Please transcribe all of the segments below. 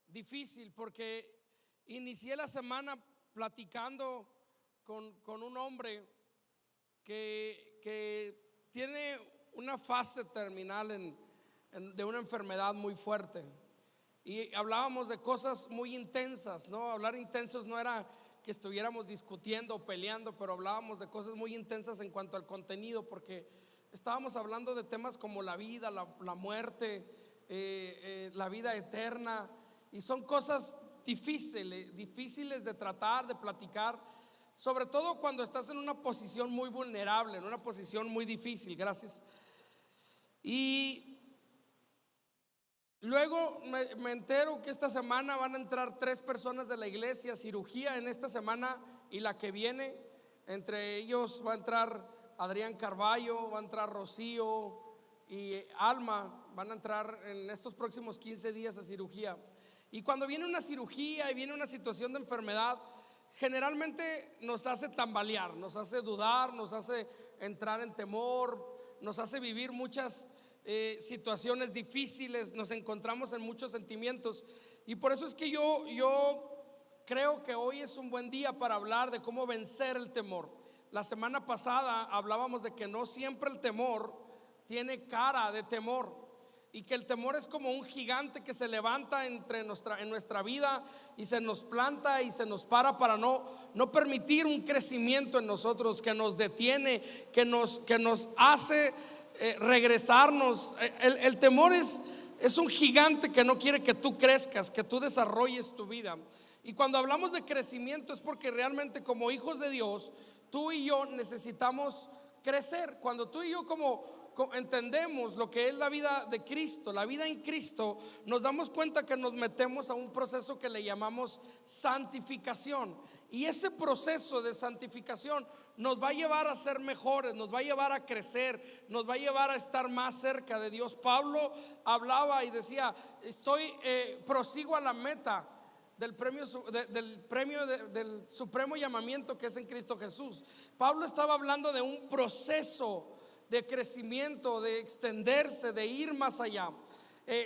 difícil porque inicié la semana platicando con un hombre que tiene una fase terminal de una enfermedad muy fuerte. Y hablábamos de cosas muy intensas, ¿no? Hablar intensos no era que estuviéramos discutiendo o peleando, pero hablábamos de cosas muy intensas en cuanto al contenido, porque estábamos hablando de temas como la vida, la muerte, la vida eterna, y son cosas difíciles de tratar, de platicar, sobre todo cuando estás en una posición muy vulnerable, en una posición muy difícil. Gracias. Y luego me entero que esta semana van a entrar 3 personas de la iglesia a cirugía en esta semana y la que viene. Entre ellos va a entrar Adrián Carballo, va a entrar Rocío y Alma. Van a entrar en estos próximos 15 días a cirugía. Y cuando viene una cirugía y viene una situación de enfermedad, generalmente nos hace tambalear, nos hace dudar, nos hace entrar en temor, nos hace vivir muchas situaciones difíciles, nos encontramos en muchos sentimientos. Y por eso es que yo creo que hoy es un buen día para hablar de cómo vencer el temor. La semana pasada hablábamos de que no siempre el temor tiene cara de temor, y que el temor es como un gigante que se levanta en nuestra vida y se nos planta y se nos para no permitir un crecimiento en nosotros, que nos detiene, que nos hace regresarnos. El temor es un gigante que no quiere que tú crezcas, que tú desarrolles tu vida. Y cuando hablamos de crecimiento es porque realmente como hijos de Dios, tú y yo necesitamos crecer. Cuando tú y yo como entendemos lo que es la vida de Cristo, la vida en Cristo, nos damos cuenta que nos metemos a un proceso que le llamamos santificación. Y ese proceso de santificación nos va a llevar a ser mejores, nos va a llevar a crecer, nos va a llevar a estar más cerca de Dios. Pablo hablaba y decía: prosigo a la meta del premio del supremo llamamiento que es en Cristo Jesús. Pablo estaba hablando de un proceso de crecimiento, de extenderse, de ir más allá.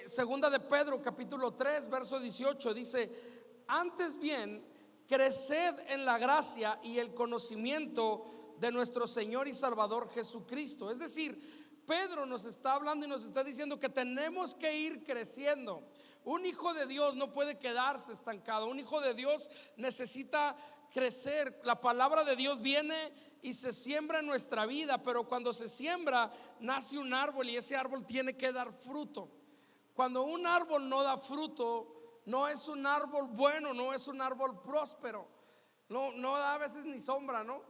Segunda de Pedro capítulo 3 verso 18 dice: antes bien, creced en la gracia y el conocimiento de nuestro Señor y Salvador Jesucristo. Es decir, Pedro nos está hablando y nos está diciendo que tenemos que ir creciendo. Un hijo de Dios no puede quedarse estancado. Un hijo de Dios necesita crecer. La palabra de Dios viene y se siembra en nuestra vida, pero cuando se siembra nace un árbol y ese árbol tiene que dar fruto. Cuando un árbol no da fruto, no es un árbol bueno, no es un árbol próspero, no da a veces ni sombra, ¿no?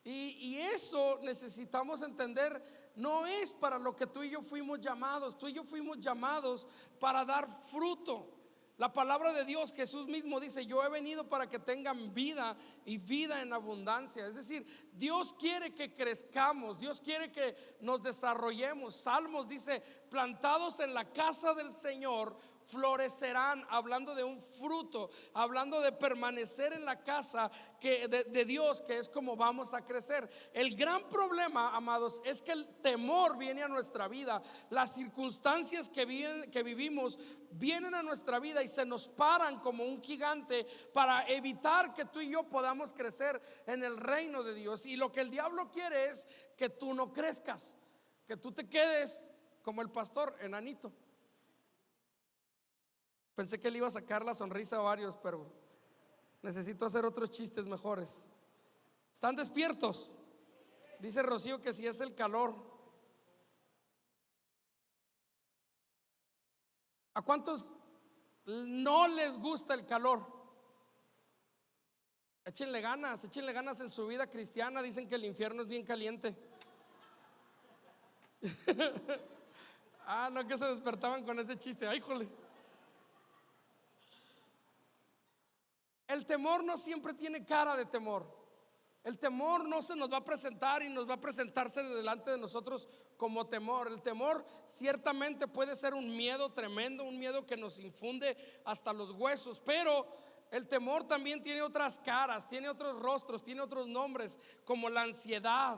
Y eso necesitamos entender. No es para lo que tú y yo fuimos llamados. Tú y yo fuimos llamados para dar fruto. La palabra de Dios, Jesús mismo dice: yo he venido para que tengan vida y vida en abundancia. Es decir, Dios quiere que crezcamos, Dios quiere que nos desarrollemos. Salmos dice: plantados en la casa del Señor florecerán, hablando de un fruto, hablando de permanecer en la casa de Dios, que es como vamos a crecer. El gran problema, amados, es que el temor viene a nuestra vida. Las circunstancias que vivimos vienen a nuestra vida y se nos paran como un gigante para evitar que tú y yo podamos crecer en el reino de Dios. Y lo que el diablo quiere es que tú no crezcas, que tú te quedes como el pastor, enanito. Pensé que le iba a sacar la sonrisa a varios, pero necesito hacer otros chistes mejores. ¿Están despiertos? Dice Rocío que si es el calor. ¿A cuántos no les gusta el calor? Échenle ganas en su vida cristiana. Dicen que el infierno es bien caliente. No, que se despertaban con ese chiste. Ay, jole. El temor no siempre tiene cara de temor. El temor no se nos va a presentar y nos va a presentarse delante de nosotros como temor. El temor ciertamente puede ser un miedo tremendo, un miedo que nos infunde hasta los huesos, pero el temor también tiene otras caras, tiene otros rostros, tiene otros nombres, como la ansiedad,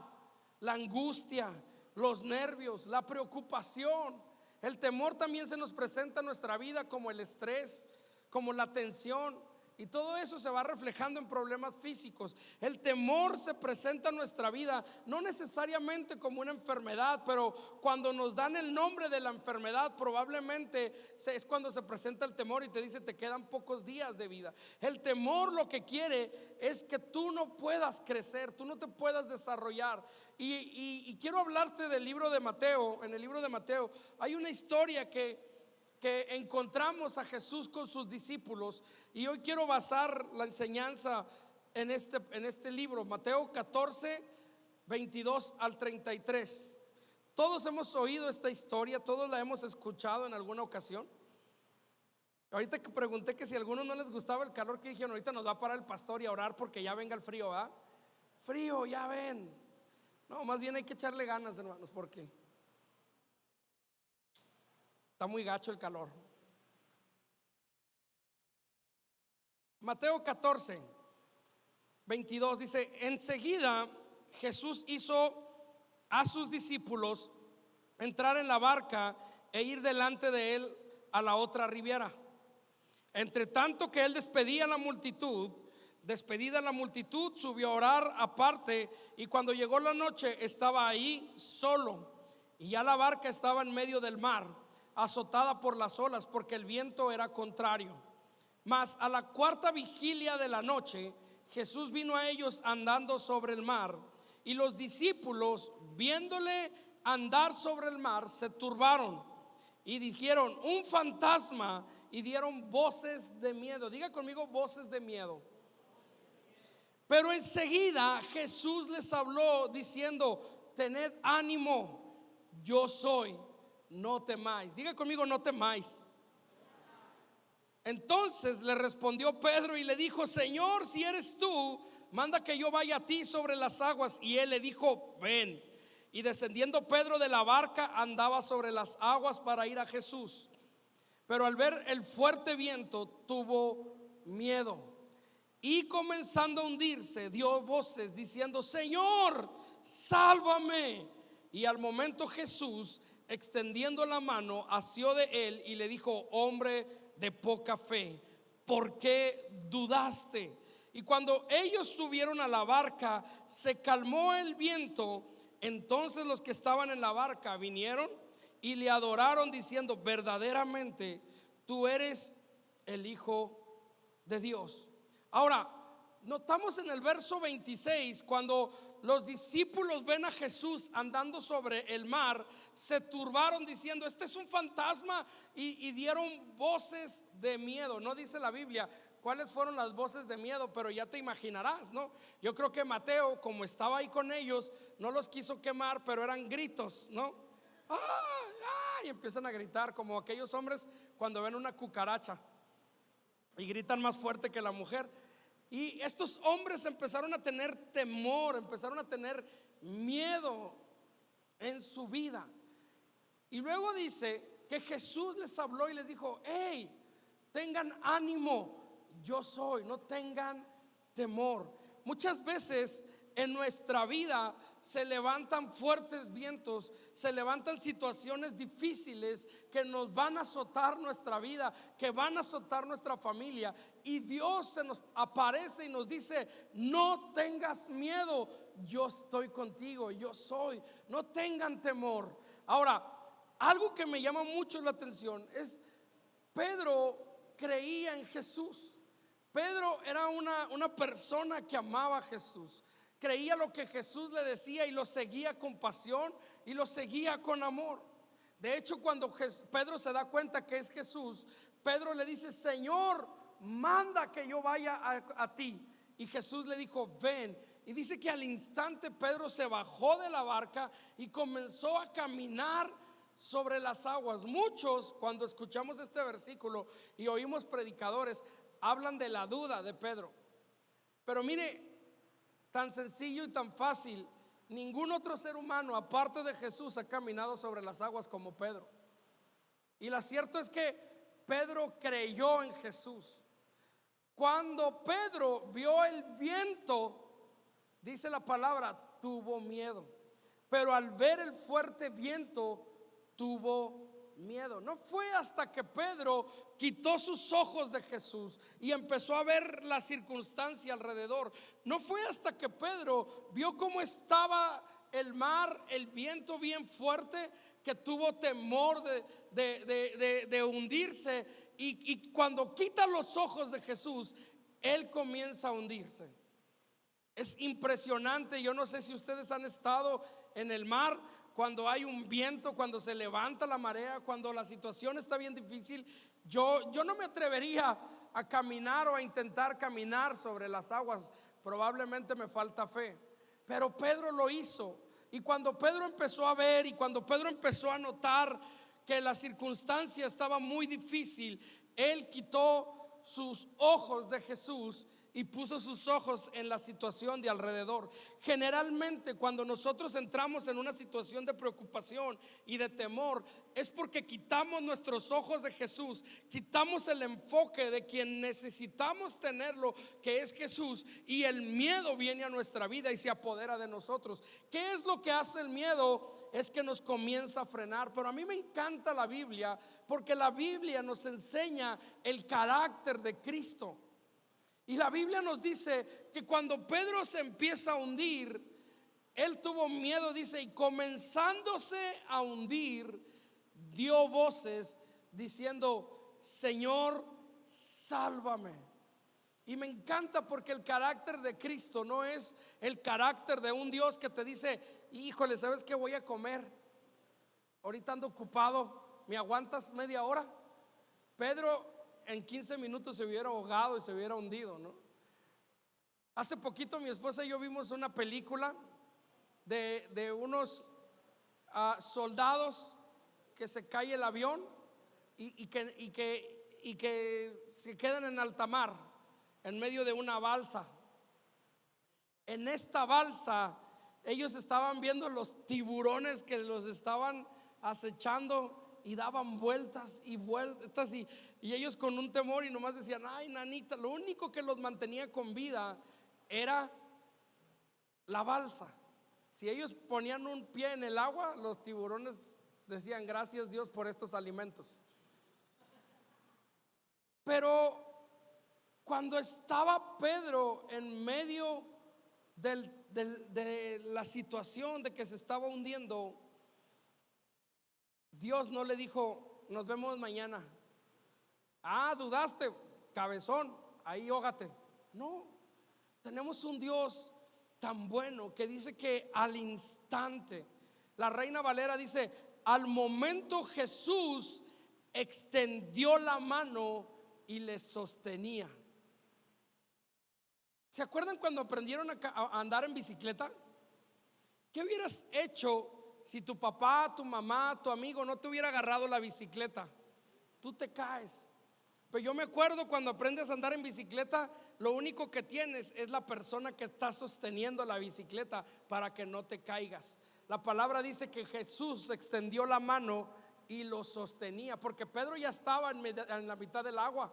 la angustia, los nervios, la preocupación. El temor también se nos presenta en nuestra vida como el estrés, como la tensión. Y todo eso se va reflejando en problemas físicos. El temor se presenta en nuestra vida, no necesariamente como una enfermedad, pero cuando nos dan el nombre de la enfermedad, probablemente es cuando se presenta el temor y te dice te quedan pocos días de vida. El temor lo que quiere es que tú no puedas crecer, tú no te puedas desarrollar. Y quiero hablarte del libro de Mateo. En el libro de Mateo hay una historia que encontramos a Jesús con sus discípulos, y hoy quiero basar la enseñanza en este libro, Mateo 14, 22 al 33. Todos hemos oído esta historia, todos la hemos escuchado en alguna ocasión. Ahorita que pregunté que si a algunos no les gustaba el calor, que dijeron ahorita nos va a parar el pastor y a orar porque ya venga el frío, ¿ah? Frío, ya ven. No, más bien hay que echarle ganas, hermanos, porque está muy gacho el calor. Mateo 14, 22 dice: enseguida Jesús hizo a sus discípulos entrar en la barca e ir delante de él a la otra ribera. Entre tanto que él despedida la multitud, subió a orar aparte, y cuando llegó la noche estaba ahí solo, y ya la barca estaba en medio del mar, azotada por las olas, porque el viento era contrario. Mas a la cuarta vigilia de la noche, Jesús vino a ellos andando sobre el mar, y los discípulos, viéndole andar sobre el mar, se turbaron y dijeron: un fantasma, y dieron voces de miedo. Diga conmigo: voces de miedo. Pero enseguida Jesús les habló diciendo: tened ánimo, yo soy, no temáis. Diga conmigo: no temáis. Entonces le respondió Pedro y le dijo: Señor, si eres tú, manda que yo vaya a ti sobre las aguas. Y él le dijo: ven. Y descendiendo Pedro de la barca, andaba sobre las aguas para ir a Jesús. Pero al ver el fuerte viento, tuvo miedo, y comenzando a hundirse, dio voces diciendo: Señor, sálvame. Y al momento Jesús, extendiendo la mano, asió de él y le dijo: hombre de poca fe, ¿por qué dudaste? Y cuando ellos subieron a la barca, se calmó el viento. Entonces los que estaban en la barca vinieron y le adoraron diciendo: verdaderamente tú eres el Hijo de Dios. Ahora, notamos en el verso 26, cuando los discípulos ven a Jesús andando sobre el mar, se turbaron diciendo: este es un fantasma, y dieron voces de miedo. No dice la Biblia cuáles fueron las voces de miedo, pero ya te imaginarás, ¿no? Yo creo que Mateo, como estaba ahí con ellos, no los quiso quemar, pero eran gritos, ¿no? ¡Ah! ¡Ah! Y empiezan a gritar como aquellos hombres cuando ven una cucaracha y gritan más fuerte que la mujer. Y estos hombres empezaron a tener temor, empezaron a tener miedo en su vida. Y luego dice que Jesús les habló y les dijo: hey, tengan ánimo, yo soy, no tengan temor. Muchas veces en nuestra vida se levantan fuertes vientos, se levantan situaciones difíciles que nos van a azotar nuestra vida, que van a azotar nuestra familia, y Dios se nos aparece y nos dice: no tengas miedo, yo estoy contigo, yo soy, no tengan temor. Ahora, algo que me llama mucho la atención es: Pedro creía en Jesús. Pedro era una persona que amaba a Jesús, creía lo que Jesús le decía y lo seguía con pasión y lo seguía con amor. De hecho, cuando Pedro se da cuenta que es Jesús, Pedro le dice: Señor, manda que yo vaya a ti. Y Jesús le dijo: ven. Y dice que al instante Pedro se bajó de la barca y comenzó a caminar sobre las aguas. Muchos, cuando escuchamos este versículo y oímos predicadores, hablan de la duda de Pedro. Pero mire, tan sencillo y tan fácil, ningún otro ser humano aparte de Jesús ha caminado sobre las aguas como Pedro. Y lo cierto es que Pedro creyó en Jesús. Cuando Pedro vio el viento, dice la palabra, tuvo miedo. Pero al ver el fuerte viento, tuvo miedo. No fue hasta que Pedro quitó sus ojos de Jesús y empezó a ver la circunstancia alrededor. No fue hasta que Pedro vio cómo estaba el mar, el viento bien fuerte, que tuvo temor de hundirse. Y cuando quita los ojos de Jesús, él comienza a hundirse. Es impresionante. Yo no sé si ustedes han estado en el mar, cuando hay un viento, cuando se levanta la marea, cuando la situación está bien difícil. Yo no me atrevería a caminar o a intentar caminar sobre las aguas. Probablemente me falta fe. Pero Pedro lo hizo. Y cuando Pedro empezó a ver, y cuando Pedro empezó a notar que la circunstancia estaba muy difícil, él quitó sus ojos de Jesús y puso sus ojos en la situación de alrededor. Generalmente cuando nosotros entramos en una situación de preocupación y de temor, es porque quitamos nuestros ojos de Jesús, quitamos el enfoque de quien necesitamos tenerlo, que es Jesús, y el miedo viene a nuestra vida y se apodera de nosotros. ¿Qué es lo que hace el miedo? Es que nos comienza a frenar. Pero a mí me encanta la Biblia, porque la Biblia nos enseña el carácter de Cristo. Y la Biblia nos dice que cuando Pedro se empieza a hundir, él tuvo miedo, dice, y comenzándose a hundir, dio voces diciendo: Señor, sálvame. Y me encanta porque el carácter de Cristo no es el carácter de un Dios que te dice: híjole, ¿sabes qué? Voy a comer, ahorita ando ocupado, ¿me aguantas media hora? Pedro en 15 minutos se hubiera ahogado y se hubiera hundido, ¿no? Hace poquito mi esposa y yo vimos una película de unos soldados que se cae el avión y que se quedan en alta mar, en medio de una balsa. En esta balsa ellos estaban viendo los tiburones que los estaban acechando, y daban vueltas y vueltas, y ellos con un temor y nomás decían: ay, nanita. Lo único que los mantenía con vida era la balsa. Si ellos ponían un pie en el agua, los tiburones decían: gracias Dios por estos alimentos. Pero cuando estaba Pedro en medio de la situación de que se estaba hundiendo, Dios no le dijo: nos vemos mañana. Ah, dudaste, cabezón, ahí hógate. No, tenemos un Dios tan bueno que dice que al instante, la Reina Valera dice: al momento Jesús extendió la mano y le sostenía. ¿Se acuerdan cuando aprendieron a andar en bicicleta? ¿Qué hubieras hecho si tu papá, tu mamá, tu amigo no te hubiera agarrado la bicicleta? Tú te caes. Pero yo me acuerdo cuando aprendes a andar en bicicleta, lo único que tienes es la persona que está sosteniendo la bicicleta para que no te caigas. La palabra dice que Jesús extendió la mano y lo sostenía, porque Pedro ya estaba en la mitad del agua.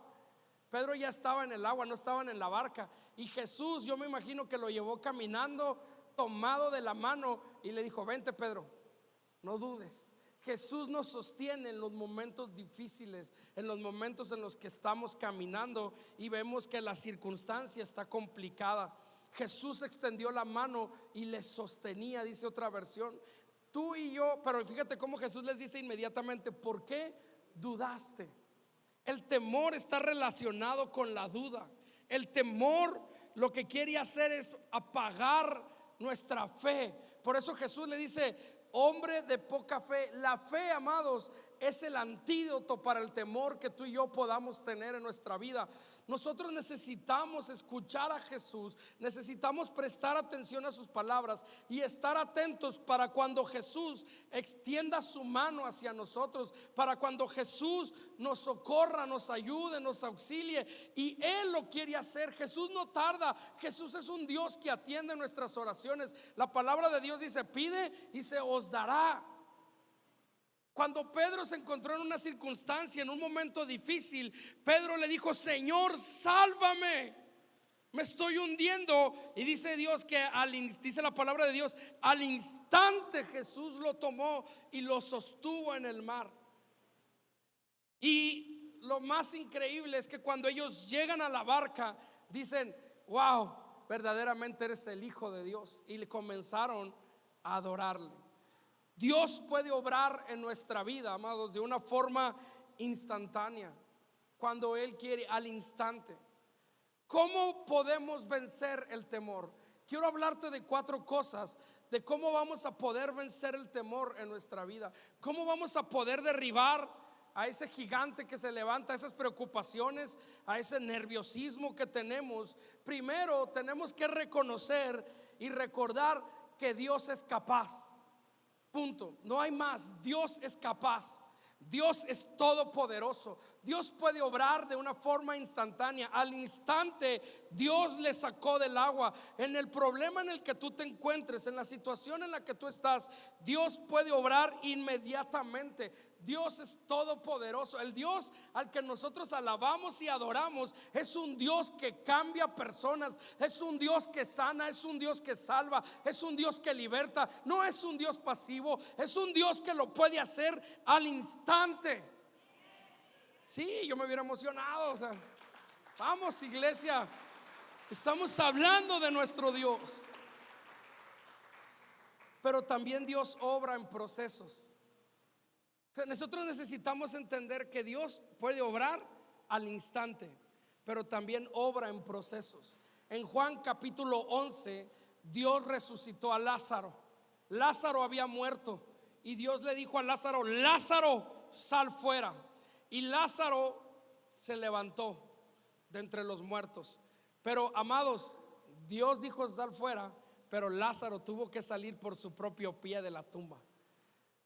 Pedro ya estaba en el agua, no estaban en la barca. Y Jesús, yo me imagino que lo llevó caminando, tomado de la mano, y le dijo: vente, Pedro, no dudes. Jesús nos sostiene en los momentos difíciles, en los momentos en los que estamos caminando y vemos que la circunstancia está complicada. Jesús extendió la mano y le sostenía, dice otra versión. Tú y yo, pero fíjate cómo Jesús les dice inmediatamente: ¿por qué dudaste? El temor está relacionado con la duda. El temor lo que quiere hacer es apagar nuestra fe. Por eso Jesús le dice: hombre de poca fe. La fe, amados, es el antídoto para el temor que tú y yo podamos tener en nuestra vida. Nosotros necesitamos escuchar a Jesús, necesitamos prestar atención a sus palabras y estar atentos para cuando Jesús extienda su mano hacia nosotros, para cuando Jesús nos socorra, nos ayude, nos auxilie. Y Él lo quiere hacer. Jesús no tarda. Jesús es un Dios que atiende nuestras oraciones. La palabra de Dios dice: pide y se os dará. Cuando Pedro se encontró en una circunstancia, en un momento difícil, Pedro le dijo: Señor, sálvame, me estoy hundiendo. Y dice Dios que dice la palabra de Dios, al instante Jesús lo tomó y lo sostuvo en el mar. Y lo más increíble es que cuando ellos llegan a la barca, dicen: wow, verdaderamente eres el Hijo de Dios. Y le comenzaron a adorarle. Dios puede obrar en nuestra vida, amados, de una forma instantánea, cuando Él quiere, al instante. ¿Cómo podemos vencer el temor? Quiero hablarte de 4 cosas de cómo vamos a poder vencer el temor en nuestra vida. Cómo vamos a poder derribar a ese gigante que se levanta, a esas preocupaciones, a ese nerviosismo que tenemos. Primero tenemos que reconocer y recordar que Dios es capaz. Punto. No hay más. Dios es capaz. Dios es todopoderoso. Dios puede obrar de una forma instantánea. Al instante Dios le sacó del agua. En el problema en el que tú te encuentres, en la situación en la que tú estás, Dios puede obrar inmediatamente. Dios es todopoderoso. El Dios al que nosotros alabamos y adoramos es un Dios que cambia personas, es un Dios que sana, es un Dios que salva, es un Dios que liberta. No es un Dios pasivo, es un Dios que lo puede hacer al instante. Sí, yo me hubiera emocionado. O sea, vamos, iglesia, estamos hablando de nuestro Dios. Pero también Dios obra en procesos. Nosotros necesitamos entender que Dios puede obrar al instante, pero también obra en procesos. En Juan capítulo 11, Dios resucitó a Lázaro. Lázaro había muerto y Dios le dijo a Lázaro: Lázaro, sal fuera. Y Lázaro se levantó de entre los muertos. Pero, amados, Dios dijo: sal fuera, pero Lázaro tuvo que salir por su propio pie de la tumba.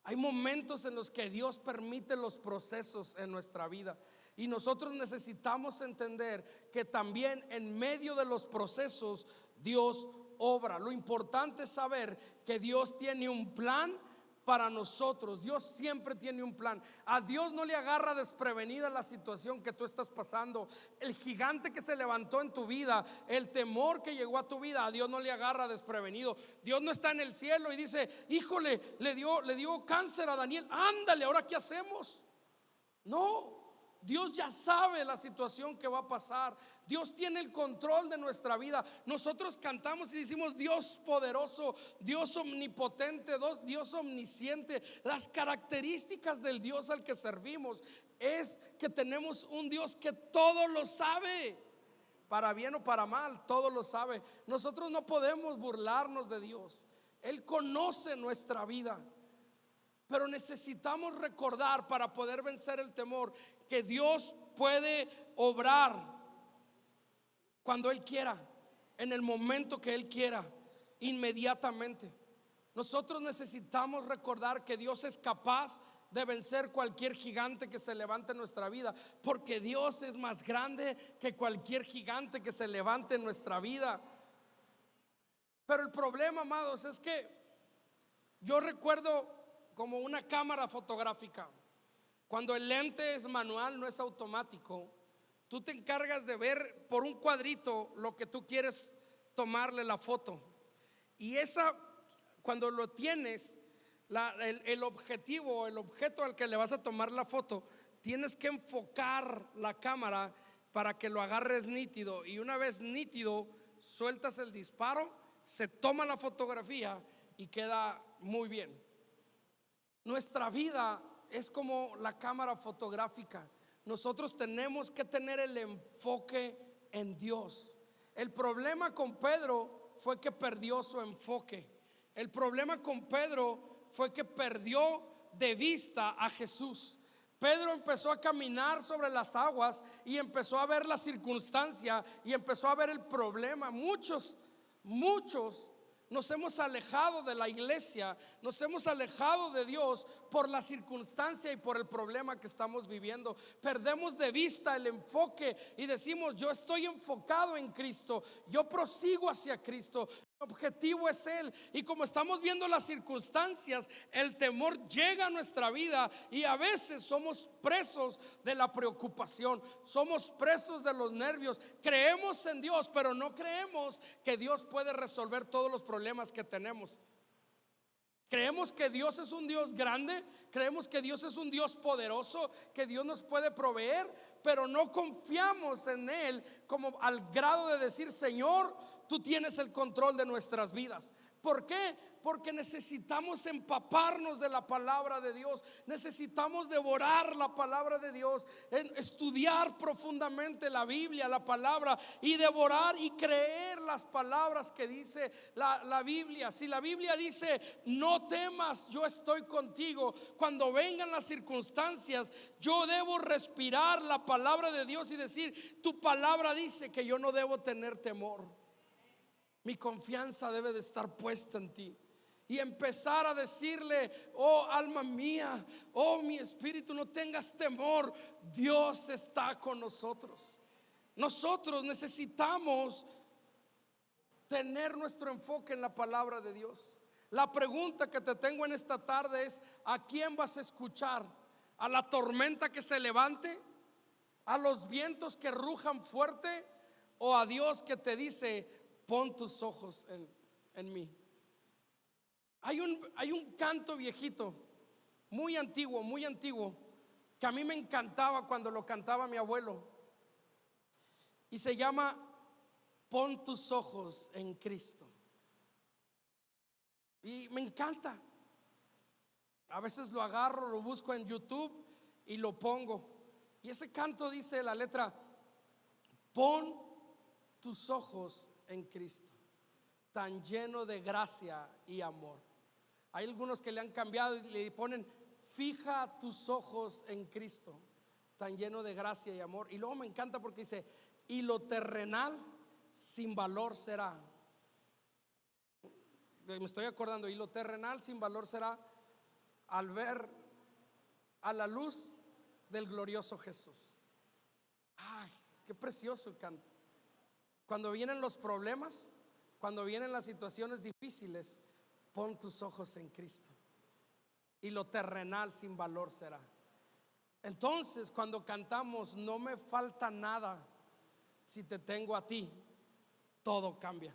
Hay momentos en los que Dios permite los procesos en nuestra vida, y nosotros necesitamos entender que también en medio de los procesos Dios obra. Lo importante es saber que Dios tiene un plan para nosotros. Dios siempre tiene un plan. A Dios no le agarra desprevenida la situación que tú estás pasando. El gigante que se levantó en tu vida, el temor que llegó a tu vida, a Dios no le agarra desprevenido. Dios no está en el cielo y dice: híjole, le dio cáncer a Daniel, ándale, ¿ahora qué hacemos? No. Dios ya sabe la situación que va a pasar. Dios tiene el control de nuestra vida. Nosotros cantamos y decimos: Dios poderoso, Dios omnipotente, Dios omnisciente. Las características del Dios al que servimos es que tenemos un Dios que todo lo sabe, para bien o para mal, todo lo sabe. Nosotros no podemos burlarnos de Dios. Él conoce nuestra vida. Pero necesitamos recordar, para poder vencer el temor, que Dios puede obrar cuando Él quiera, en el momento que Él quiera, inmediatamente. Nosotros necesitamos recordar que Dios es capaz de vencer cualquier gigante que se levante en nuestra vida, porque Dios es más grande que cualquier gigante que se levante en nuestra vida. Pero el problema, amados, es que yo recuerdo como una cámara fotográfica. Cuando el lente es manual, no es automático, tú te encargas de ver por un cuadrito lo que tú quieres tomarle la foto. Y cuando lo tienes, el objetivo, el objeto al que le vas a tomar la foto, tienes que enfocar la cámara para que lo agarres nítido. Y una vez nítido, sueltas el disparo, se toma la fotografía y queda muy bien. Nuestra vida es como la cámara fotográfica. Nosotros tenemos que tener el enfoque en Dios. El problema con Pedro fue que perdió su enfoque. El problema con Pedro fue que perdió de vista a Jesús. Pedro empezó a caminar sobre las aguas y empezó a ver la circunstancia y empezó a ver el problema. Muchos nos hemos alejado de la iglesia, nos hemos alejado de Dios por la circunstancia y por el problema que estamos viviendo. Perdemos de vista el enfoque y decimos: yo estoy enfocado en Cristo, yo prosigo hacia Cristo, mi objetivo es Él. Y como estamos viendo las circunstancias, el temor llega a nuestra vida y a veces somos presos de la preocupación, somos presos de los nervios. Creemos en Dios, pero no creemos que Dios puede resolver todos los problemas que tenemos. Creemos que Dios es un Dios grande, creemos que Dios es un Dios poderoso, que Dios nos puede proveer, pero no confiamos en Él como al grado de decir: Señor, tú tienes el control de nuestras vidas. ¿Por qué? Porque necesitamos empaparnos de la palabra de Dios, necesitamos devorar la palabra de Dios, estudiar profundamente la Biblia, la palabra, y devorar y creer las palabras que dice la Biblia. Si la Biblia dice: no temas, yo estoy contigo, cuando vengan las circunstancias, yo debo respirar la palabra de Dios y decir: tu palabra dice que yo no debo tener temor. Mi confianza debe de estar puesta en ti. Y empezar a decirle: oh alma mía, oh mi espíritu, no tengas temor, Dios está con nosotros. Nosotros necesitamos tener nuestro enfoque en la palabra de Dios. La pregunta que te tengo en esta tarde es: ¿a quién vas a escuchar? ¿A la tormenta que se levante? ¿A los vientos que rujan fuerte? ¿O a Dios que te dice: pon tus ojos en mí? Hay un canto viejito, muy antiguo, que a mí me encantaba cuando lo cantaba mi abuelo, y se llama: pon tus ojos en Cristo. Y me encanta. A veces lo agarro, lo busco en YouTube y lo pongo. Y ese canto dice la letra: pon tus ojos en Cristo, tan lleno de gracia y amor. Hay algunos que le han cambiado y le ponen: fija tus ojos en Cristo, tan lleno de gracia y amor. Y luego me encanta porque dice: y lo terrenal sin valor será. Me estoy acordando: y lo terrenal sin valor será al ver a la luz del glorioso Jesús. Ay, qué precioso el canto. Cuando vienen los problemas, cuando vienen las situaciones difíciles, pon tus ojos en Cristo, y lo terrenal sin valor será. Entonces, cuando cantamos: no me falta nada si te tengo a ti, todo cambia,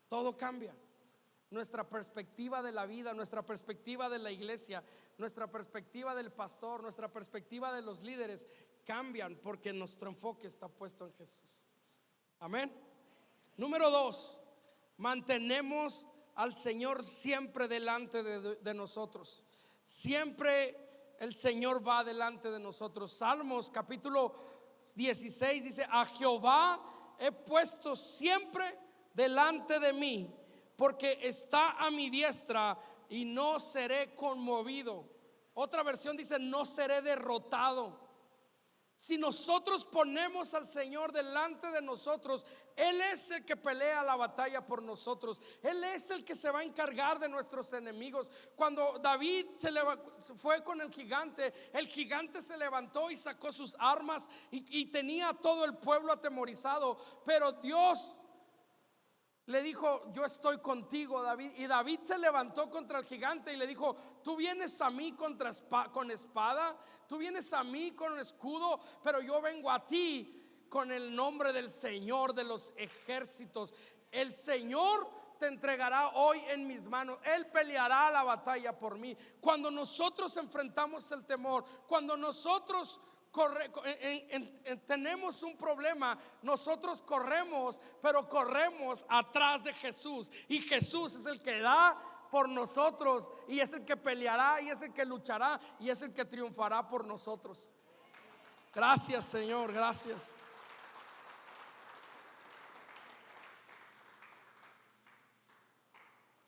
todo cambia. Nuestra perspectiva de la vida, nuestra perspectiva de la iglesia, nuestra perspectiva del pastor, nuestra perspectiva de los líderes cambian porque nuestro enfoque está puesto en Jesús. Amén. Número 2, mantenemos al Señor siempre delante de nosotros. Siempre el Señor va delante de nosotros. Salmos capítulo 16 dice: a Jehová he puesto siempre delante de mí, porque está a mi diestra y no seré conmovido. Otra versión dice: no seré derrotado. Si nosotros ponemos al Señor delante de nosotros, Él es el que pelea la batalla por nosotros. Él es el que se va a encargar de nuestros enemigos. Cuando David se fue con el gigante se levantó y sacó sus armas y tenía a todo el pueblo atemorizado. Pero Dios le dijo: yo estoy contigo, David. Y David se levantó contra el gigante y le dijo: tú vienes a mí con espada, tú vienes a mí con escudo, pero yo vengo a ti con el nombre del Señor de los ejércitos. El Señor te entregará hoy en mis manos. Él peleará la batalla por mí. Cuando nosotros enfrentamos el temor, cuando nosotros tenemos un problema, nosotros corremos, pero corremos atrás de Jesús, y Jesús es el que da por nosotros, y es el que peleará, y es el que luchará, y es el que triunfará por nosotros. Gracias, Señor, gracias.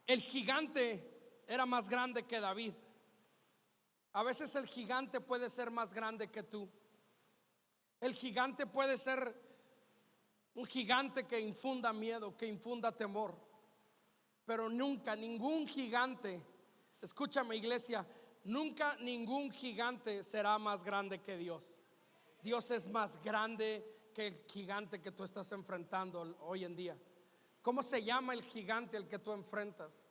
El gigante era más grande que David. A veces el gigante puede ser más grande que tú. El gigante puede ser un gigante que infunda miedo, que infunda temor. Pero nunca ningún gigante, escúchame iglesia, nunca ningún gigante será más grande que Dios. Dios es más grande que el gigante que tú estás enfrentando hoy en día. ¿Cómo se llama el gigante al que tú enfrentas?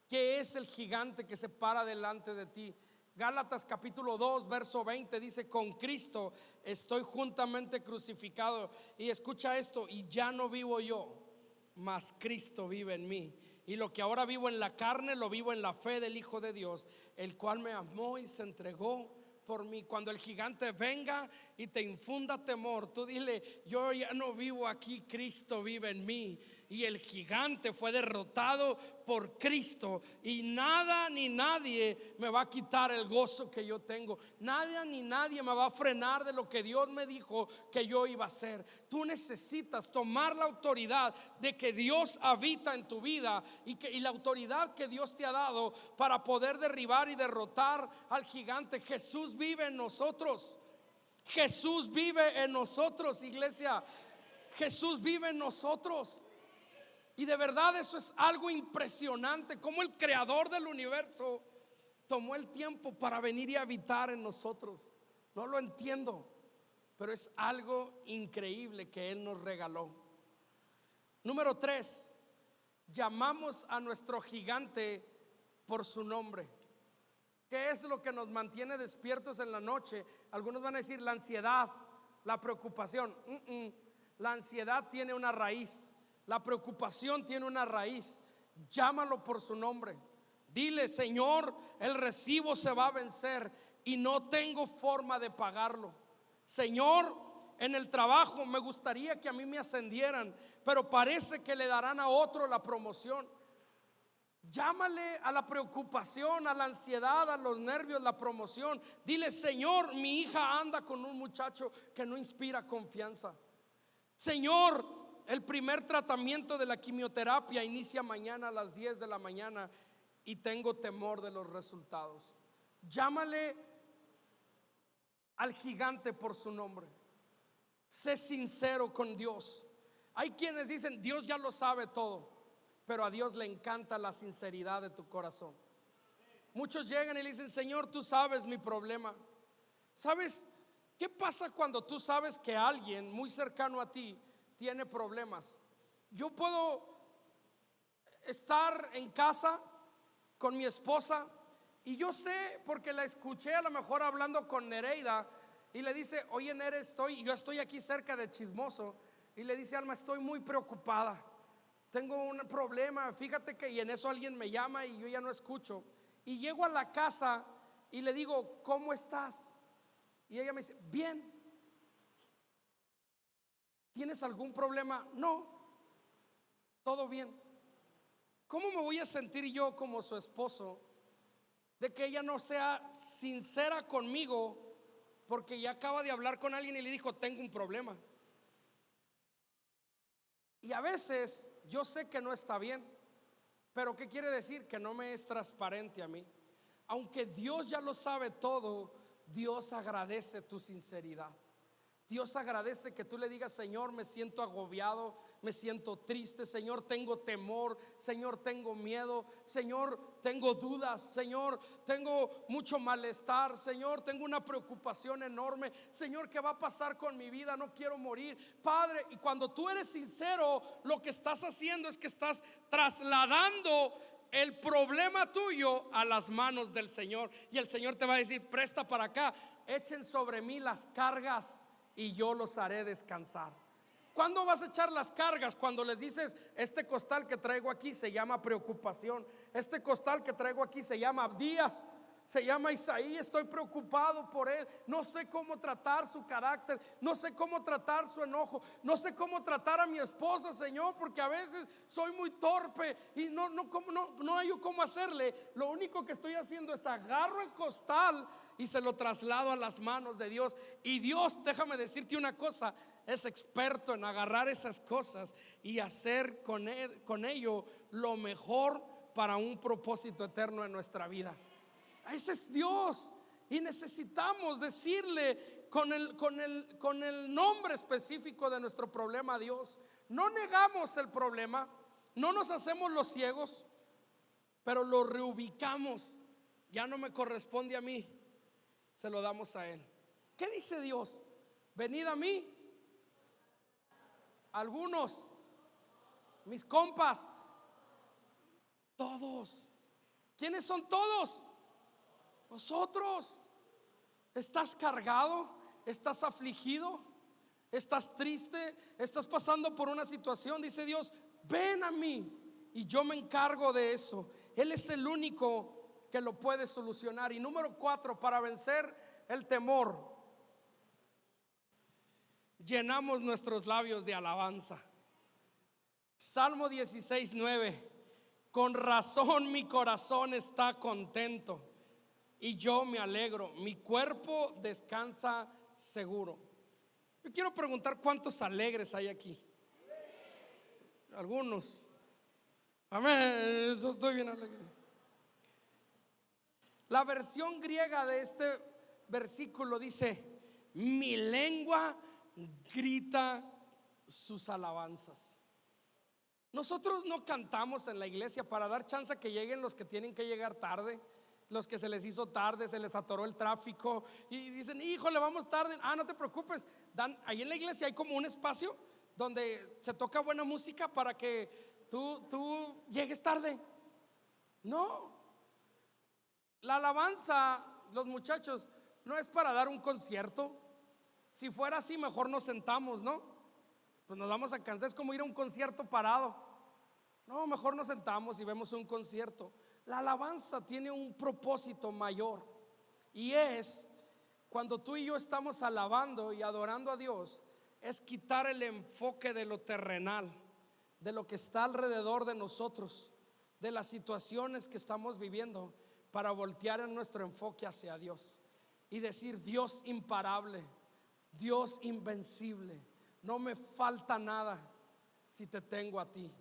¿Qué es el gigante que se para delante de ti? Gálatas capítulo 2 verso 20 dice: con Cristo estoy juntamente crucificado. Y escucha esto: y ya no vivo yo, mas Cristo vive en mí. Y lo que ahora vivo en la carne, lo vivo en la fe del Hijo de Dios, el cual me amó y se entregó por mí. Cuando el gigante venga y te infunda temor, tú dile: yo ya no vivo aquí, Cristo vive en mí. Y el gigante fue derrotado por Cristo, y nada ni nadie me va a quitar el gozo que yo tengo. Nada ni nadie me va a frenar de lo que Dios me dijo que yo iba a hacer. Tú necesitas tomar la autoridad de que Dios habita en tu vida, y la autoridad que Dios te ha dado para poder derribar y derrotar al gigante. Jesús vive en nosotros. Jesús vive en nosotros, iglesia. Jesús vive en nosotros. Y de verdad eso es algo impresionante, como el creador del universo tomó el tiempo para venir y habitar en nosotros. No lo entiendo, pero es algo increíble que Él nos regaló. Número 3, llamamos a nuestro gigante por su nombre. ¿Qué es lo que nos mantiene despiertos en la noche? Algunos van a decir la ansiedad, la preocupación. La ansiedad tiene una raíz. La preocupación tiene una raíz. Llámalo por su nombre. Dile: Señor, el recibo se va a vencer y no tengo forma de pagarlo. Señor, en el trabajo me gustaría que a mí me ascendieran, pero parece que le darán a otro la promoción. Llámale a la preocupación, a la ansiedad, a los nervios, la promoción. Dile: Señor, mi hija anda con un muchacho que no inspira confianza. Señor, el primer tratamiento de la quimioterapia inicia mañana a las 10 de la mañana y tengo temor de los resultados. Llámale al gigante por su nombre. Sé sincero con Dios. Hay quienes dicen: Dios ya lo sabe todo, pero a Dios le encanta la sinceridad de tu corazón. Muchos llegan y le dicen: Señor, tú sabes mi problema. ¿Sabes qué pasa cuando tú sabes que alguien muy cercano a ti tiene problemas? Yo puedo estar en casa con mi esposa y yo sé, porque la escuché a lo mejor hablando con Nereida, y le dice: oye, Nere, yo estoy aquí cerca de Chismoso, y le dice: Alma, estoy muy preocupada, tengo un problema, fíjate que… Y en eso alguien me llama y yo ya no escucho, y llego a la casa y le digo: ¿cómo estás? Y ella me dice: bien. ¿Tienes algún problema? No, todo bien. ¿Cómo me voy a sentir yo como su esposo de que ella no sea sincera conmigo porque ya acaba de hablar con alguien y le dijo: tengo un problema? Y a veces yo sé que no está bien, pero ¿qué quiere decir? Que no me es transparente a mí. Aunque Dios ya lo sabe todo, Dios agradece tu sinceridad. Dios agradece que tú le digas: Señor, me siento agobiado, me siento triste, Señor, tengo temor, Señor, tengo miedo, Señor, tengo dudas, Señor, tengo mucho malestar, Señor, tengo una preocupación enorme, Señor, ¿qué va a pasar con mi vida? No quiero morir, Padre. Y cuando tú eres sincero, lo que estás haciendo es que estás trasladando el problema tuyo a las manos del Señor. Y el Señor te va a decir: presta para acá, echen sobre mí las cargas y yo los haré descansar. ¿Cuándo vas a echar las cargas? Cuando les dices: este costal que traigo aquí se llama preocupación, este costal que traigo aquí se llama Abdías, se llama Isaí, estoy preocupado por él, no sé cómo tratar su carácter, no sé cómo tratar su enojo, no sé cómo tratar a mi esposa, Señor, porque a veces soy muy torpe y no hay cómo hacerle. Lo único que estoy haciendo es agarro el costal y se lo traslado a las manos de Dios. Y Dios, déjame decirte una cosa, es experto en agarrar esas cosas y hacer con ello lo mejor para un propósito eterno en nuestra vida. Ese es Dios, y necesitamos decirle con el nombre específico de nuestro problema a Dios. No negamos el problema, no nos hacemos los ciegos, pero lo reubicamos. Ya no me corresponde a mí, se lo damos a Él. ¿Qué dice Dios? Venid a mí, algunos, mis compas, todos. ¿Quiénes son todos? Nosotros. ¿Estás cargado? ¿Estás afligido? ¿Estás triste? ¿Estás pasando por una situación? Dice Dios: ven a mí y yo me encargo de eso. Él es el único que lo puede solucionar. Y número 4, para vencer el temor, llenamos nuestros labios de alabanza. Salmo 16:9: con razón mi corazón está contento y yo me alegro, mi cuerpo descansa seguro. Yo quiero preguntar, ¿cuántos alegres hay aquí? Algunos. Amén, eso, estoy bien alegre. La versión griega de este versículo dice: mi lengua grita sus alabanzas. Nosotros no cantamos en la iglesia para dar chance a que lleguen los que tienen que llegar tarde, los que se les hizo tarde, se les atoró el tráfico y dicen: híjole, vamos tarde. No te preocupes, ahí en la iglesia hay como un espacio donde se toca buena música para que tú llegues tarde. No, la alabanza, los muchachos, no es para dar un concierto. Si fuera así, mejor nos sentamos, ¿no? Pues nos vamos a cansar, es como ir a un concierto parado. No, mejor nos sentamos y vemos un concierto. La alabanza tiene un propósito mayor, y es cuando tú y yo estamos alabando y adorando a Dios, es quitar el enfoque de lo terrenal, de lo que está alrededor de nosotros, de las situaciones que estamos viviendo, para voltear en nuestro enfoque hacia Dios y decir: Dios imparable, Dios invencible, no me falta nada si te tengo a ti.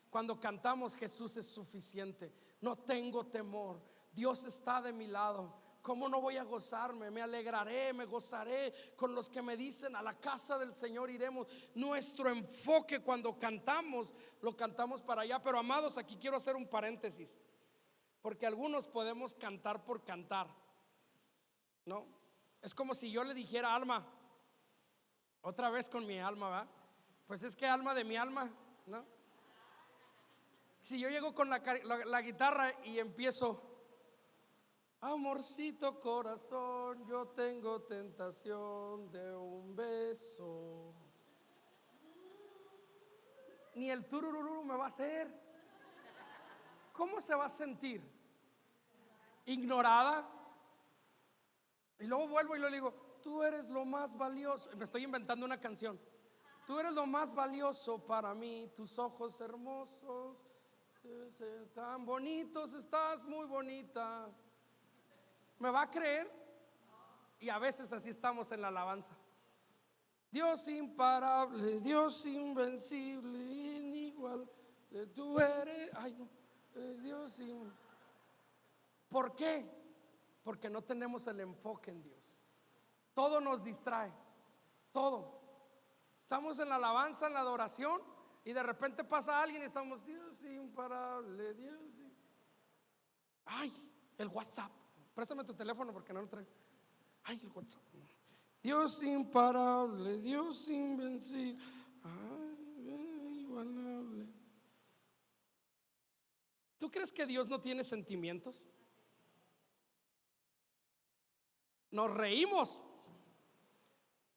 Cuando cantamos Jesús es suficiente, no tengo temor, Dios está de mi lado, ¿cómo no voy a gozarme? Me alegraré, me gozaré con los que me dicen: a la casa del Señor iremos. Nuestro enfoque cuando cantamos, lo cantamos para allá. Pero amados, aquí quiero hacer un paréntesis, porque algunos podemos cantar por cantar, ¿no? Es como si yo le dijera: Alma, otra vez con mi alma, ¿va? Pues es que alma de mi alma, ¿no? Si yo llego con la guitarra y empiezo: amorcito corazón, yo tengo tentación de un beso, ni el turururu me va a hacer. ¿Cómo se va a sentir? Ignorada. Y luego vuelvo y le digo: tú eres lo más valioso. Me estoy inventando una canción. Tú eres lo más valioso para mí, tus ojos hermosos, tan bonitos, estás muy bonita. ¿Me va a creer? Y a veces así estamos en la alabanza. Dios imparable, Dios invencible, inigual, tú eres, ay no, Dios ¿por qué? Porque no tenemos el enfoque en Dios. Todo nos distrae, todo. Estamos en la alabanza, en la adoración, y de repente pasa alguien y estamos: Dios imparable, Dios. Ay, el WhatsApp. Préstame tu teléfono porque no lo traigo. Ay, el WhatsApp. Dios imparable, Dios invencible, ay, inigualable. ¿Tú crees que Dios no tiene sentimientos? Nos reímos,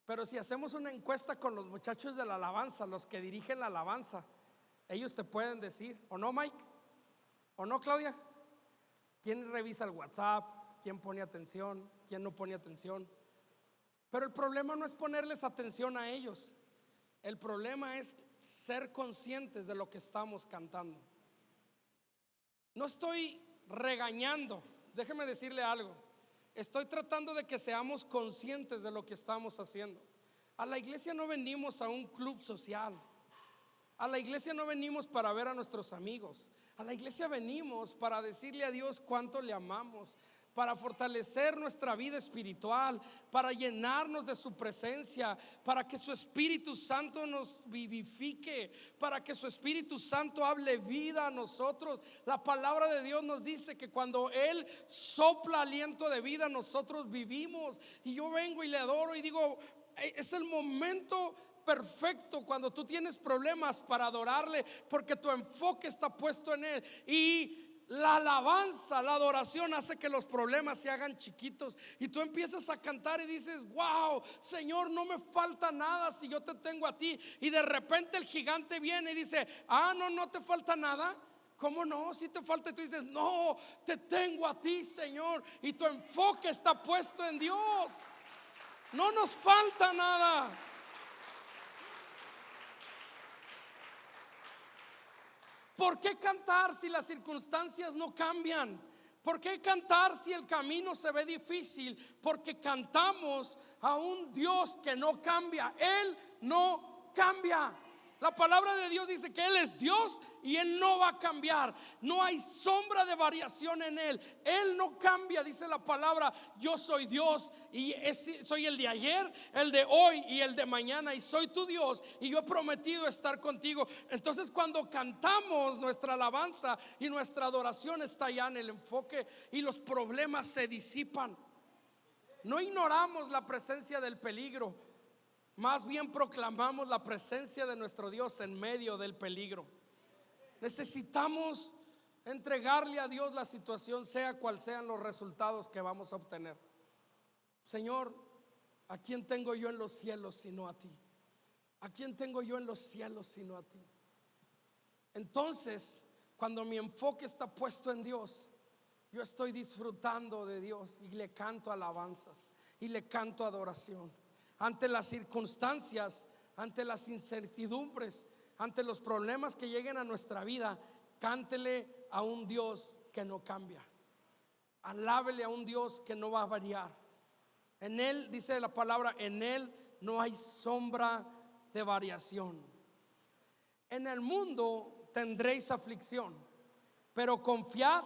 pero si hacemos una encuesta con los muchachos de la alabanza, los que dirigen la alabanza, ellos te pueden decir: ¿o no, Mike? ¿O no, Claudia? ¿Quién revisa el WhatsApp? ¿Quién pone atención? ¿Quién no pone atención? Pero el problema no es ponerles atención a ellos. El problema es ser conscientes de lo que estamos cantando. No estoy regañando, déjeme decirle algo. Estoy tratando de que seamos conscientes de lo que estamos haciendo. A la iglesia no venimos a un club social. A la iglesia no venimos para ver a nuestros amigos. A la iglesia venimos para decirle a Dios cuánto le amamos, para fortalecer nuestra vida espiritual, para llenarnos de su presencia, para que su Espíritu Santo nos vivifique, para que su Espíritu Santo hable vida a nosotros. La palabra de Dios nos dice que cuando Él sopla aliento de vida, nosotros vivimos. Y yo vengo y le adoro y digo: es el momento perfecto cuando tú tienes problemas para adorarle, porque tu enfoque está puesto en Él. Y la alabanza, la adoración hace que los problemas se hagan chiquitos y tú empiezas a cantar y dices: wow, Señor, no me falta nada si yo te tengo a ti. Y de repente el gigante viene y dice: no te falta nada. ¿Cómo no? Si te falta y tú dices, no, te tengo a ti, Señor, y tu enfoque está puesto en Dios. No nos falta nada. ¿Por qué cantar si las circunstancias no cambian? ¿Por qué cantar si el camino se ve difícil? Porque cantamos a un Dios que no cambia. Él no cambia. La palabra de Dios dice que Él es Dios y Él no va a cambiar. No hay sombra de variación en Él. Él no cambia, dice la palabra. Yo soy Dios y soy el de ayer, el de hoy y el de mañana, y soy tu Dios y yo he prometido estar contigo. Entonces cuando cantamos, nuestra alabanza y nuestra adoración está ya en el enfoque y los problemas se disipan. No ignoramos la presencia del peligro. Más bien proclamamos la presencia de nuestro Dios en medio del peligro. Necesitamos entregarle a Dios la situación, sea cual sean los resultados que vamos a obtener. Señor, ¿a quién tengo yo en los cielos sino a ti? ¿A quién tengo yo en los cielos sino a ti? Entonces, cuando mi enfoque está puesto en Dios, yo estoy disfrutando de Dios y le canto alabanzas y le canto adoración. Ante las circunstancias, ante las incertidumbres, ante los problemas que lleguen a nuestra vida, cántele a un Dios que no cambia. Alábele a un Dios que no va a variar. En Él, dice la palabra, en Él no hay sombra de variación. En el mundo tendréis aflicción, pero confiad,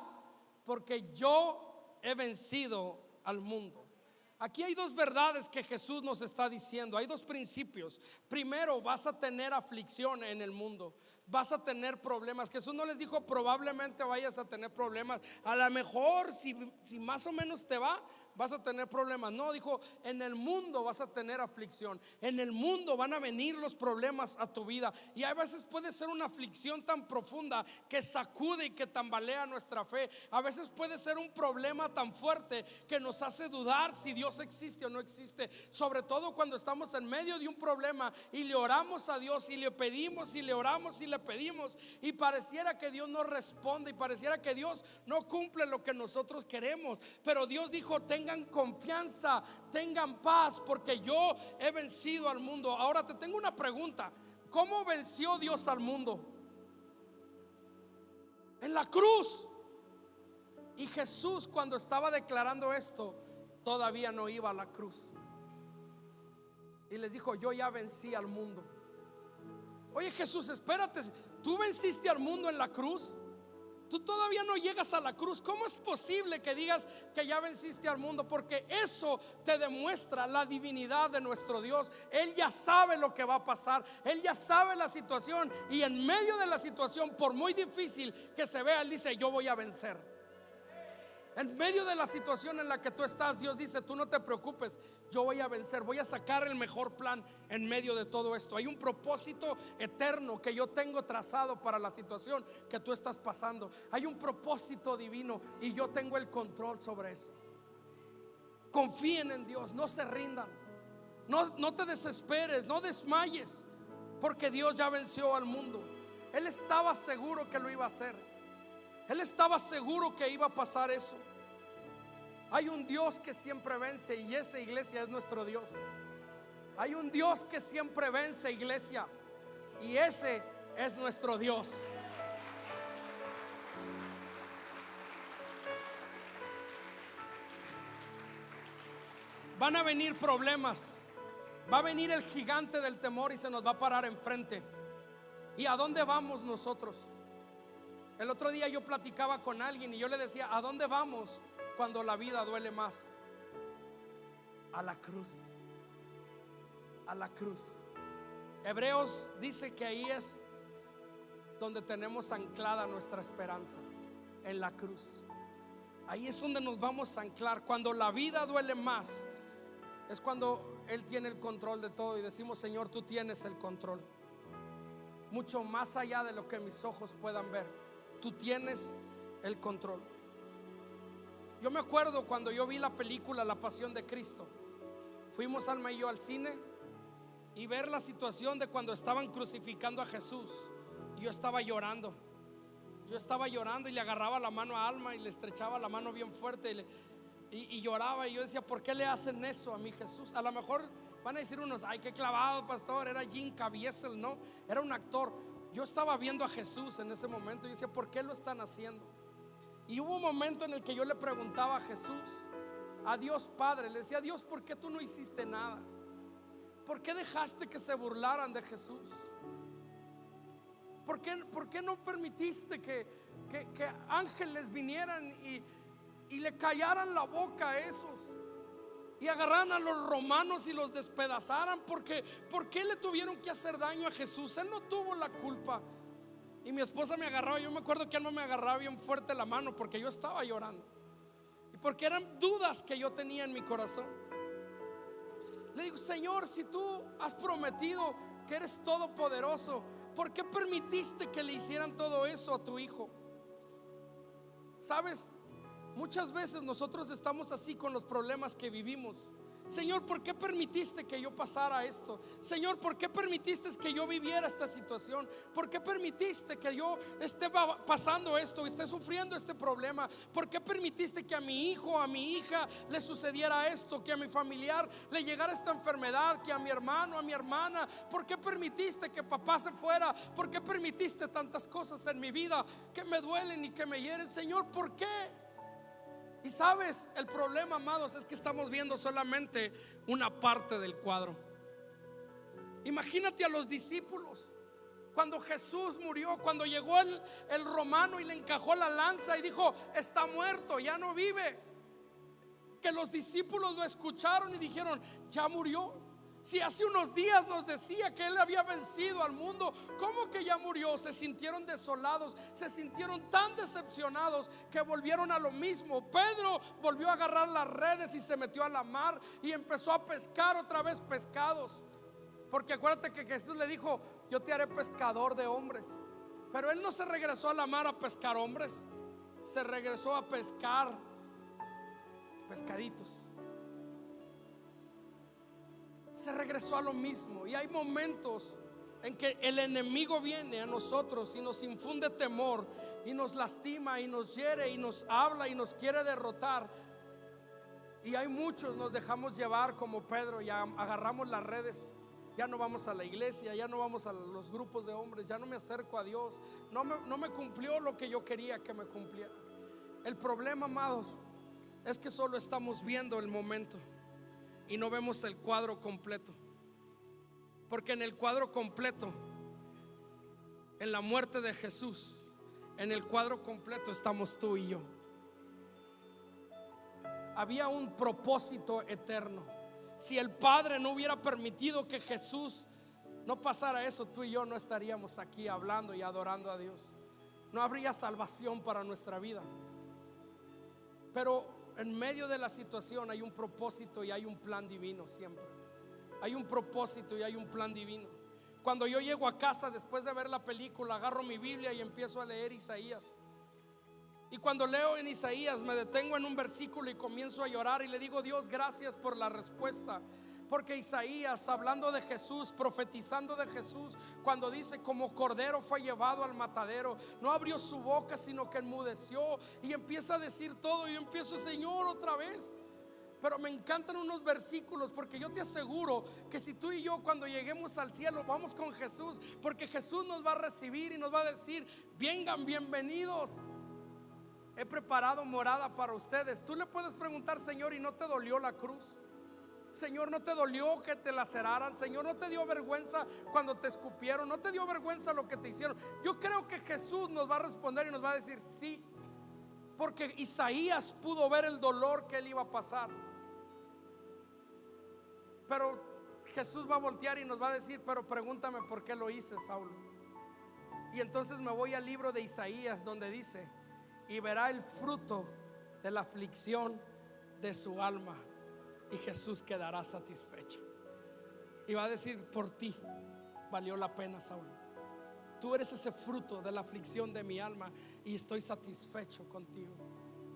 porque yo he vencido al mundo. Aquí hay dos verdades que Jesús nos está diciendo. Hay dos principios. Primero, vas a tener aflicción en el mundo. Vas a tener problemas. Jesús no les dijo probablemente vayas a tener problemas. A lo mejor si más o menos te va, vas a tener problemas. No, dijo, en el mundo vas a tener aflicción. En el mundo van a venir los problemas a tu vida. Y a veces puede ser una aflicción tan profunda que sacude y que tambalea nuestra fe. A veces puede ser un problema tan fuerte que nos hace dudar si Dios existe o no existe. Sobre todo cuando estamos en medio de un problema y le oramos a Dios y le pedimos y le oramos y le pedimos, y pareciera que Dios no responde y pareciera que Dios no cumple lo que nosotros queremos. Pero Dios dijo: tengan confianza, tengan paz, porque yo he vencido al mundo. Ahora te tengo una pregunta: ¿cómo venció Dios al mundo? En la cruz. Y Jesús, cuando estaba declarando esto, todavía no iba a la cruz. Y les dijo: yo ya vencí al mundo. Oye, Jesús, espérate, ¿tú venciste al mundo en la cruz? Tú todavía no llegas a la cruz. ¿Cómo es posible que digas que ya venciste al mundo? Porque eso te demuestra la divinidad de nuestro Dios. Él ya sabe lo que va a pasar. Él ya sabe la situación. Y en medio de la situación, por muy difícil que se vea, Él dice: yo voy a vencer. En medio de la situación en la que tú estás, Dios dice: tú no te preocupes, yo voy a vencer, voy a sacar el mejor plan en medio de todo esto. Hay un propósito eterno que yo tengo trazado para la situación que tú estás pasando. Hay un propósito divino y yo tengo el control sobre eso. Confíen en Dios, no se rindan, no te desesperes, no desmayes, porque Dios ya venció al mundo. Él estaba seguro que lo iba a hacer. Él estaba seguro que iba a pasar eso. Hay un Dios que siempre vence, y esa iglesia es nuestro Dios. Hay un Dios que siempre vence, iglesia, y ese es nuestro Dios. Van a venir problemas. Va a venir el gigante del temor y se nos va a parar enfrente. ¿Y a dónde vamos nosotros? El otro día yo platicaba con alguien y yo le decía: ¿a dónde vamos cuando la vida duele más? A la cruz. A la cruz. Hebreos dice que ahí es donde tenemos anclada nuestra esperanza, en la cruz. Ahí es donde nos vamos a anclar. Cuando la vida duele más, es cuando Él tiene el control de todo y decimos: Señor, tú tienes el control, mucho más allá de lo que mis ojos puedan ver. Tú tienes el control. Yo me acuerdo cuando yo vi la película La Pasión de Cristo. Fuimos Alma y yo al cine y ver la situación de cuando estaban crucificando a Jesús. Yo estaba llorando. Yo estaba llorando y le agarraba la mano a Alma y le estrechaba la mano bien fuerte y lloraba. Y yo decía, ¿por qué le hacen eso a mi Jesús? A lo mejor van a decir unos, ay, qué clavado, pastor, era Jim Caviezel, no, era un actor. Yo estaba viendo a Jesús en ese momento y decía, ¿por qué lo están haciendo? Y hubo un momento en el que yo le preguntaba a Jesús, a Dios Padre, le decía, Dios, ¿por qué tú no hiciste nada? ¿Por qué dejaste que se burlaran de Jesús? ¿Por qué no permitiste que ángeles vinieran y le callaran la boca a esos y agarraran a los romanos y los despedazaran? ¿Por qué le tuvieron que hacer daño a Jesús? Él no tuvo la culpa. Y mi esposa me agarraba, yo me acuerdo que Alma me agarraba bien fuerte la mano porque yo estaba llorando y porque eran dudas que yo tenía en mi corazón. Le digo, Señor, si tú has prometido que eres todopoderoso, ¿por qué permitiste que le hicieran todo eso a tu hijo? ¿Sabes? Muchas veces nosotros estamos así con los problemas que vivimos. Señor, ¿por qué permitiste que yo pasara esto? Señor, ¿por qué permitiste que yo viviera esta situación? ¿Por qué permitiste que yo esté pasando esto, esté sufriendo este problema? ¿Por qué permitiste que a mi hijo, a mi hija le sucediera esto? Que a mi familiar le llegara esta enfermedad, que a mi hermano, a mi hermana. ¿Por qué permitiste que papá se fuera? ¿Por qué permitiste tantas cosas en mi vida que me duelen y que me hieren? Señor, ¿por qué? Y sabes, el problema, amados, es que estamos viendo solamente una parte del cuadro. Imagínate a los discípulos cuando Jesús murió, cuando llegó el romano y le encajó la lanza y dijo, está muerto, ya no vive. Que los discípulos lo escucharon y dijeron, ya murió. Si hace unos días nos decía que Él había vencido al mundo, ¿cómo que ya murió? Se sintieron desolados, se sintieron tan decepcionados que volvieron a lo mismo. Pedro volvió a agarrar las redes y se metió a la mar y empezó a pescar otra vez pescados. Porque acuérdate que Jesús le dijo, yo te haré pescador de hombres. Pero Él no se regresó a la mar a pescar hombres, se regresó a pescar pescaditos. Se regresó a lo mismo. Y hay momentos en que el enemigo viene a nosotros y nos infunde temor y nos lastima y nos hiere y nos habla y nos quiere derrotar. Y hay muchos nos dejamos llevar como Pedro, ya agarramos las redes, ya no vamos a la iglesia, ya no vamos a los grupos de hombres, ya no me acerco a Dios, no me cumplió lo que yo quería que me cumpliera. El problema, amados, es que solo estamos viendo el momento y no vemos el cuadro completo. Porque en el cuadro completo, en la muerte de Jesús, en el cuadro completo estamos tú y yo. Había un propósito eterno. Si el Padre no hubiera permitido que Jesús no pasara eso, tú y yo no estaríamos aquí hablando y adorando a Dios. No habría salvación para nuestra vida. Pero en medio de la situación hay un propósito y hay un plan divino siempre. Hay un propósito y hay un plan divino. Cuando yo llego a casa después de ver la película, agarro mi Biblia y empiezo a leer Isaías. Y cuando leo en Isaías me detengo en un versículo y comienzo a llorar y le digo, Dios, gracias por la respuesta. Porque Isaías, hablando de Jesús, profetizando de Jesús, cuando dice como cordero fue llevado al matadero, no abrió su boca sino que enmudeció, y empieza a decir todo. Y yo empiezo, Señor, otra vez. Pero me encantan unos versículos, porque yo te aseguro que si tú y yo cuando lleguemos al cielo vamos con Jesús, porque Jesús nos va a recibir y nos va a decir, vengan, bienvenidos, he preparado morada para ustedes. Tú le puedes preguntar, Señor, ¿y no te dolió la cruz? Señor, ¿no te dolió que te laceraran? Señor, ¿no te dio vergüenza cuando te escupieron? ¿No te dio vergüenza lo que te hicieron? Yo creo que Jesús nos va a responder y nos va a decir sí, porque Isaías pudo ver el dolor que él iba a pasar. Pero Jesús va a voltear y nos va a decir, pero pregúntame por qué lo hice, Saulo. Y entonces me voy al libro de Isaías, donde dice, y verá el fruto de la aflicción de su alma, y Jesús quedará satisfecho. Y va a decir, por ti valió la pena, Saulo. Tú eres ese fruto de la aflicción de mi alma y estoy satisfecho contigo.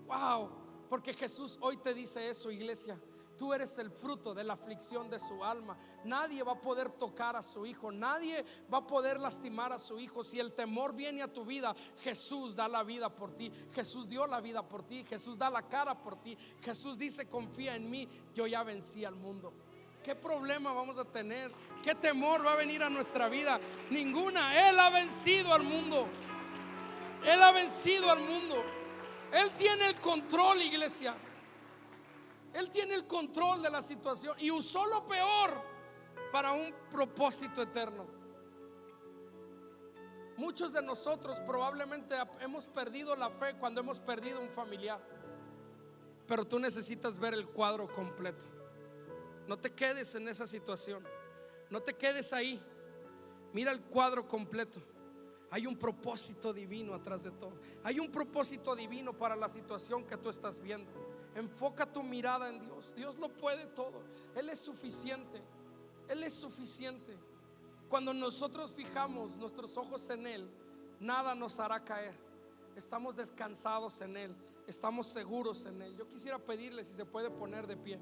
Wow, porque Jesús hoy te dice eso, iglesia. Tú eres el fruto de la aflicción de su alma. Nadie va a poder tocar a su hijo, nadie va a poder lastimar a su hijo. Si el temor viene a tu vida, Jesús da la vida por ti. Jesús dio la vida por ti. Jesús da la cara por ti. Jesús dice: confía en mí, yo ya vencí al mundo. ¿Qué problema vamos a tener? ¿Qué temor va a venir a nuestra vida? Ninguna. Él ha vencido al mundo. Él ha vencido al mundo. Él tiene el control, iglesia. Él tiene el control de la situación y usó lo peor para un propósito eterno. Muchos de nosotros probablemente hemos perdido la fe cuando hemos perdido un familiar, pero tú necesitas ver el cuadro completo. No te quedes en esa situación, no te quedes ahí. Mira el cuadro completo. Hay un propósito divino atrás de todo. Hay un propósito divino para la situación que tú estás viendo. Enfoca tu mirada en Dios. Dios lo puede todo. Él es suficiente. Él es suficiente. Cuando nosotros fijamos nuestros ojos en Él, nada nos hará caer. Estamos descansados en Él. Estamos seguros en Él. Yo quisiera pedirle si se puede poner de pie.